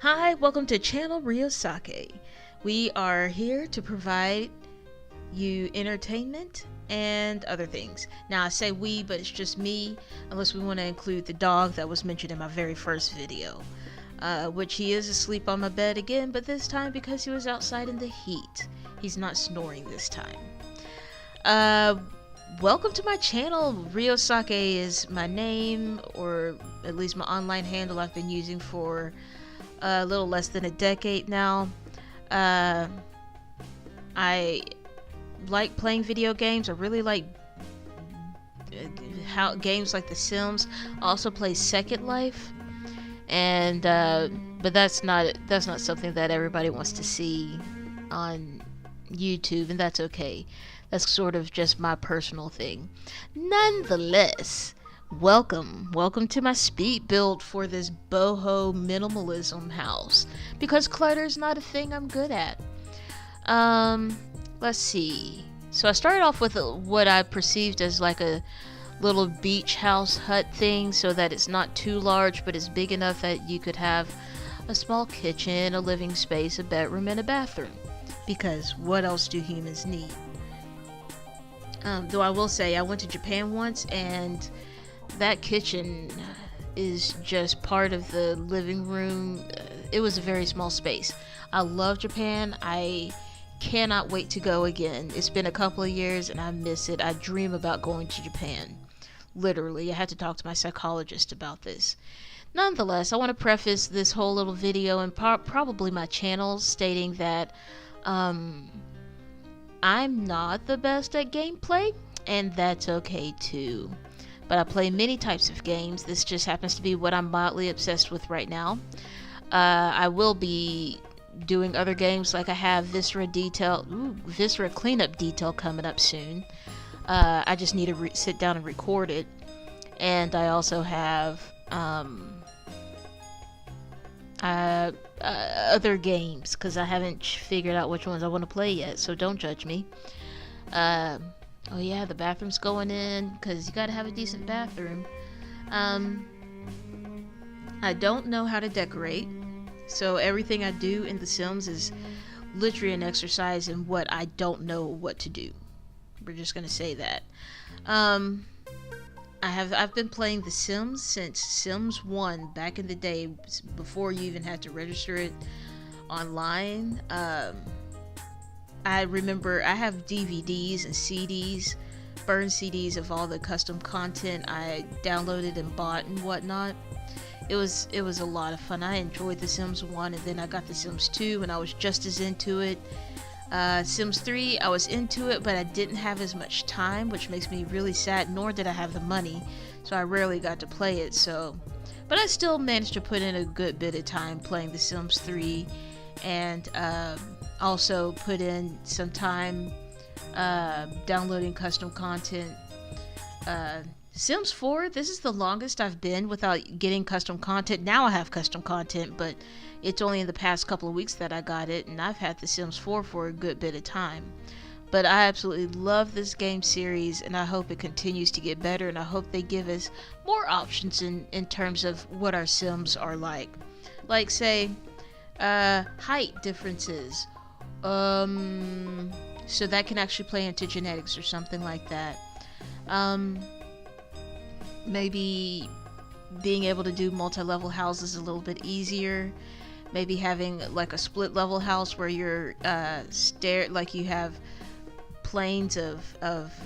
Hi, welcome to Channel Ryosake. We are here to provide you entertainment and other things. Now I say we, but it's just me, unless we want to include the dog that was mentioned in my very first video. Which he is asleep on my bed again, but this time because he was outside in the heat. He's not snoring this time. Welcome to my channel. Ryosake is my name, or at least my online handle I've been using for a little less than a decade now. I like playing video games. I really like how games like The Sims. I also play Second Life, and but that's not something that everybody wants to see on YouTube, and that's okay. That's sort of just my personal thing. Nonetheless, welcome to my speed build for this Boho Minimalism house, because clutter is not a thing I'm good at. Let's see. So I started off with what I perceived as like a little beach house hut thing, so that it's not too large, but it's big enough that you could have a small kitchen, a living space, a bedroom, and a bathroom. Because what else do humans need? Though I will say, I went to Japan once, and that kitchen is just part of the living room. It was a very small space. I love Japan. I cannot wait to go again. It's been a couple of years and I miss it. I dream about going to Japan. Literally, I had to talk to my psychologist about this. Nonetheless, I want to preface this whole little video and probably my channel stating that I'm not the best at gameplay, and that's okay too. But I play many types of games. This just happens to be what I'm mildly obsessed with right now. I will be doing other games, like I have Viscera Cleanup Detail coming up soon. I just need to sit down and record it. And I also have other games, because I haven't figured out which ones I want to play yet, so don't judge me. Oh yeah, the bathroom's going in, because you gotta have a decent bathroom. I don't know how to decorate, so everything I do in The Sims is literally an exercise in what I don't know what to do. We're just gonna say that. I've been playing The Sims since Sims 1 back in the day, before you even had to register it online. I remember I have DVDs and CDs, burned CDs of all the custom content I downloaded and bought and whatnot. It was a lot of fun. I enjoyed The Sims 1, and then I got The Sims 2 and I was just as into it. Sims 3, I was into it, but I didn't have as much time, which makes me really sad, nor did I have the money, so I rarely got to play it. But I still managed to put in a good bit of time playing The Sims 3, and also put in some time downloading custom content. Sims 4, this is the longest I've been without getting custom content. Now I have custom content, but it's only in the past couple of weeks that I got it, and I've had The Sims 4 for a good bit of time. But I absolutely love this game series, and I hope it continues to get better, and I hope they give us more options in terms of what our Sims are like. Like, say, height differences. So that can actually play into genetics or something like that. Maybe being able to do multi-level houses a little bit easier. Maybe having like a split level house where you're like you have planes of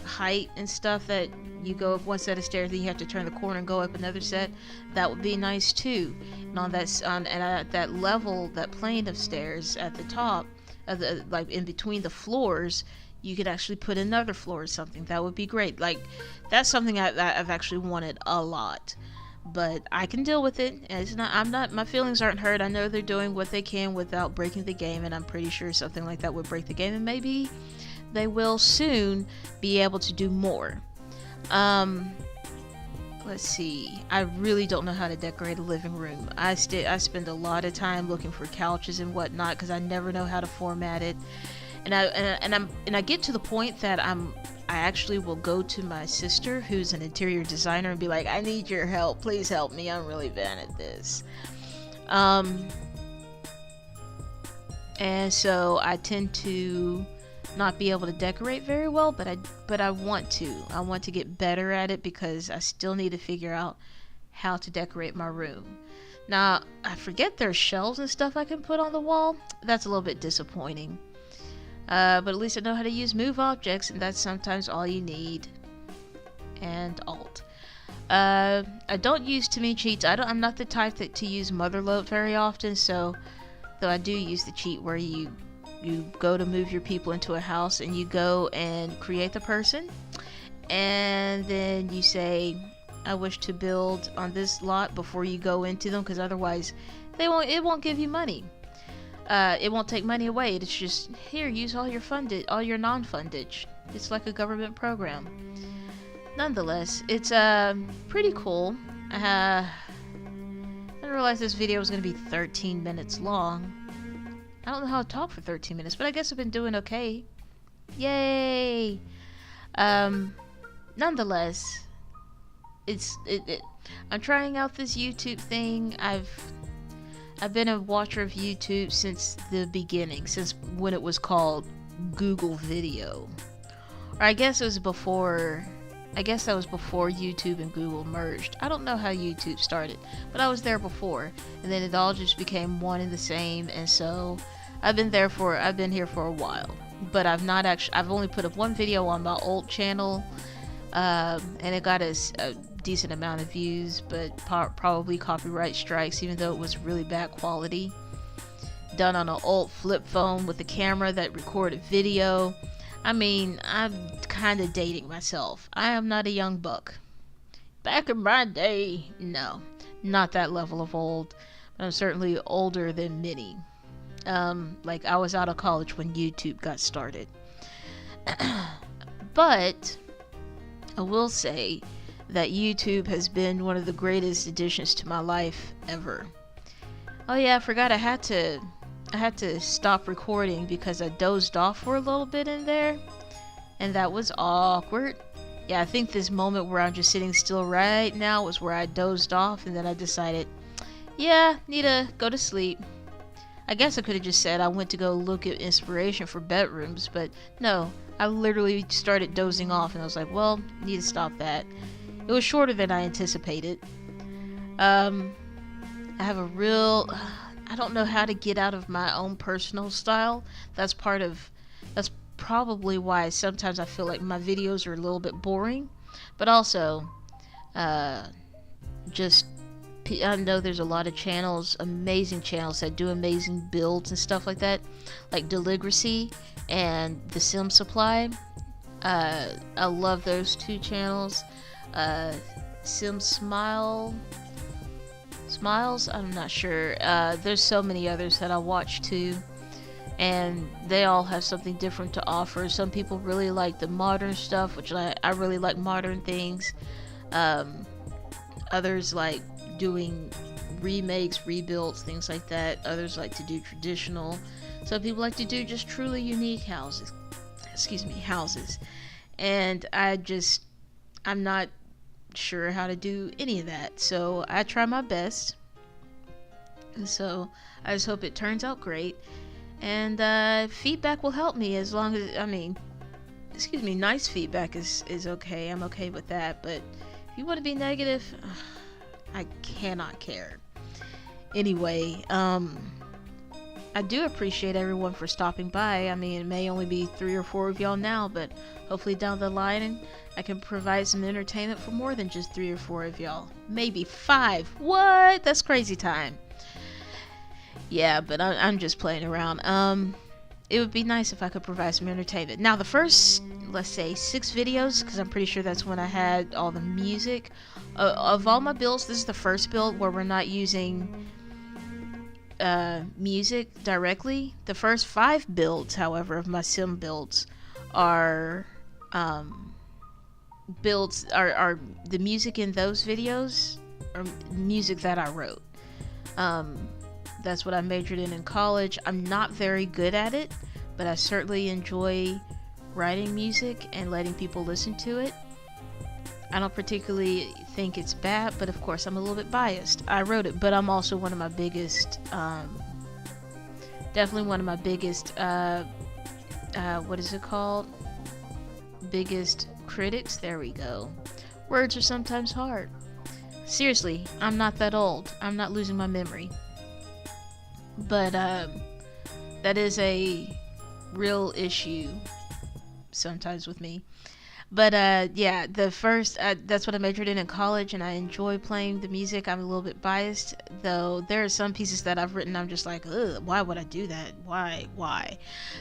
height and stuff, that you go up one set of stairs, then you have to turn the corner and go up another set. That would be nice too. And at that level, that plane of stairs at the top of the, like in between the floors, you could actually put another floor or something. That would be great. Like, that's something I've actually wanted a lot, but I can deal with it. My feelings aren't hurt. I know they're doing what they can without breaking the game, and I'm pretty sure something like that would break the game, and maybe they will soon be able to do more. Let's see. I really don't know how to decorate a living room. I spend a lot of time looking for couches and whatnot, because I never know how to format it. And I get to the point that I actually will go to my sister, who's an interior designer, and be like, I need your help. Please help me. I'm really bad at this. and so I tend to not be able to decorate very well, but I want to get better at it because I still need to figure out how to decorate my room. Now, I forget there's shelves and stuff I can put on the wall. That's a little bit disappointing. But at least I know how to use move objects, and that's sometimes all you need. And alt. I don't use too many cheats. I'm not the type to use motherload very often, so though I do use the cheat where you go to move your people into a house and you go and create the person, and then you say, I wish to build on this lot before you go into them, because otherwise it won't give you money. It won't take money away. It's just, here, use all your non-fundage. It's like a government program. Nonetheless, it's pretty cool. I didn't realize this video was going to be 13 minutes long. I don't know how to talk for 13 minutes, but I guess I've been doing okay. Yay! Nonetheless, I'm trying out this YouTube thing. I've been a watcher of YouTube since the beginning, since when it was called Google Video. Or I guess that was before YouTube and Google merged. I don't know how YouTube started, but I was there before, and then it all just became one and the same, and so I've been here for a while. But I've only put up one video on my old channel, and it got a decent amount of views, but probably copyright strikes, even though it was really bad quality. Done on an old flip phone with a camera that recorded video. I mean, I'm kind of dating myself. I am not a young buck. Back in my day, no, not that level of old, but I'm certainly older than many. Like, I was out of college when YouTube got started. But I will say that YouTube has been one of the greatest additions to my life ever. Oh yeah, I forgot I had to stop recording because I dozed off for a little bit in there, and that was awkward. Yeah, I think this moment where I'm just sitting still right now was where I dozed off, and then I decided, yeah, need to go to sleep. I guess I could have just said I went to go look at inspiration for bedrooms, but no, I literally started dozing off, and I was like, well, need to stop that. It was shorter than I anticipated. I don't know how to get out of my own personal style. That's probably why sometimes I feel like my videos are a little bit boring. But also, I know there's a lot of channels, amazing channels that do amazing builds and stuff like that, like Deligracy and The Sim Supply. I love those two channels. Smiles, I'm not sure. There's so many others that I watch too, and they all have something different to offer. Some people really like the modern stuff, which I really like modern things. Others like doing remakes, rebuilds, things like that. Others like to do traditional. Some people like to do just truly unique houses. And I'm not sure how to do any of that, so I try my best. And so I just hope it turns out great, and feedback will help me, as long as nice feedback is okay. I'm okay with that, but if you want to be negative, I cannot care. Anyway, I do appreciate everyone for stopping by. I mean, it may only be 3 or 4 of y'all now, but hopefully down the line I can provide some entertainment for more than just 3 or 4 of y'all. Maybe 5. What? That's crazy time. Yeah, but I'm just playing around. It would be nice if I could provide some entertainment. Now, the first, let's say, 6 videos, because I'm pretty sure that's when I had all the music. Of all my builds, this is the first build where we're not using music directly. The first 5 builds, however, of my sim builds are the music in those videos or music that I wrote. That's what I majored in college. I'm not very good at it, but I certainly enjoy writing music and letting people listen to it. I don't particularly think it's bad, but of course I'm a little bit biased. I wrote it, but I'm also one of my biggest Definitely one of my biggest, what is it called? Biggest critics. There we go. Words are sometimes hard. Seriously, I'm not that old. I'm not losing my memory. But that is a real issue sometimes with me. But yeah, the first that's what I majored in college, and I enjoy playing the music. I'm a little bit biased, though. There are some pieces that I've written I'm just like, ugh, why would I do that? Why?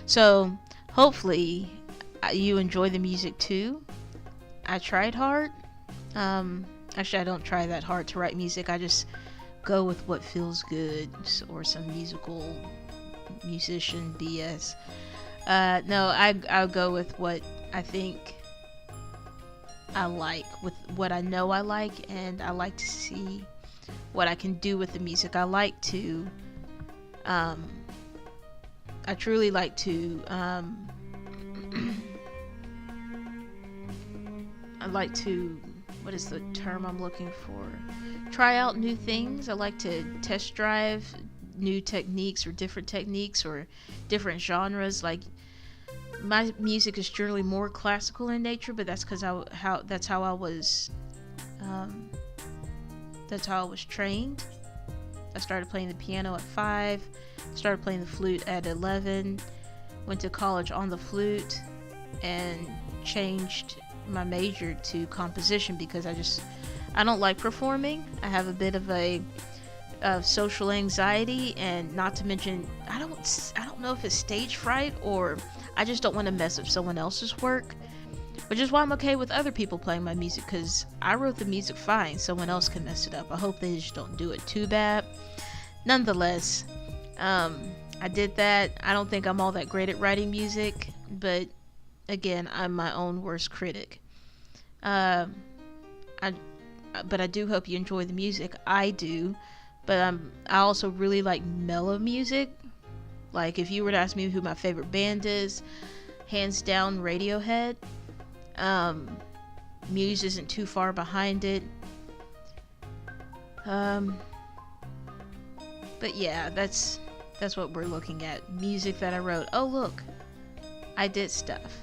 So hopefully you enjoy the music too. I tried hard. Actually, I don't try that hard to write music. I just go with what feels good, or some musician BS. No, I'll go with what I think I like, with what I know I like, and I like to see what I can do with the music. I truly like to, I like to, what is the term I'm looking for? Try out new things. I like to test drive new techniques, or different techniques, or different genres. Like, my music is generally more classical in nature, but that's because that's how I was trained. I started playing the piano at 5, started playing the flute at 11, went to college on the flute, and changed my major to composition because I don't like performing. I have a bit of a social anxiety, and not to mention I don't know if it's stage fright, or I just don't want to mess up someone else's work, which is why I'm okay with other people playing my music, because I wrote the music fine. Someone else can mess it up. I hope they just don't do it too bad. Nonetheless, I did that. I don't think I'm all that great at writing music, but again, I'm my own worst critic. But I do hope you enjoy the music. I do, but I also really like mellow music. Like, if you were to ask me who my favorite band is, hands down Radiohead. Muse isn't too far behind it. But yeah, that's what we're looking at. Music that I wrote. Oh, look, I did stuff.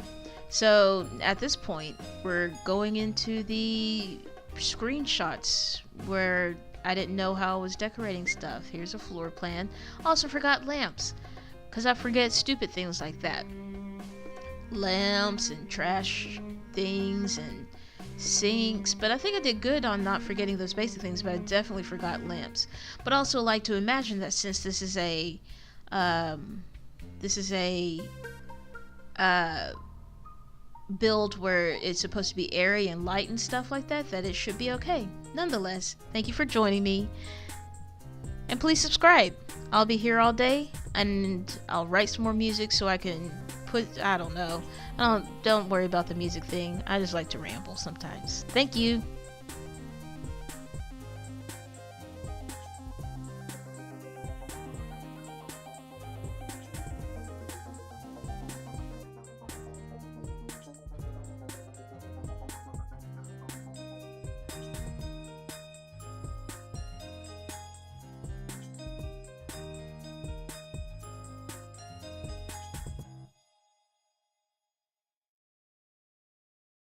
So at this point, we're going into the screenshots where I didn't know how I was decorating stuff. Here's a floor plan. Also forgot lamps, because I forget stupid things like that. Lamps and trash things and sinks, but I think I did good on not forgetting those basic things, but I definitely forgot lamps. But also like to imagine that since this is a build where it's supposed to be airy and light and stuff like that it should be okay. Nonetheless, thank you for joining me, and please subscribe. I'll be here all day, and I'll write some more music so I can I don't know. Don't worry about the music thing. I just like to ramble sometimes. Thank you.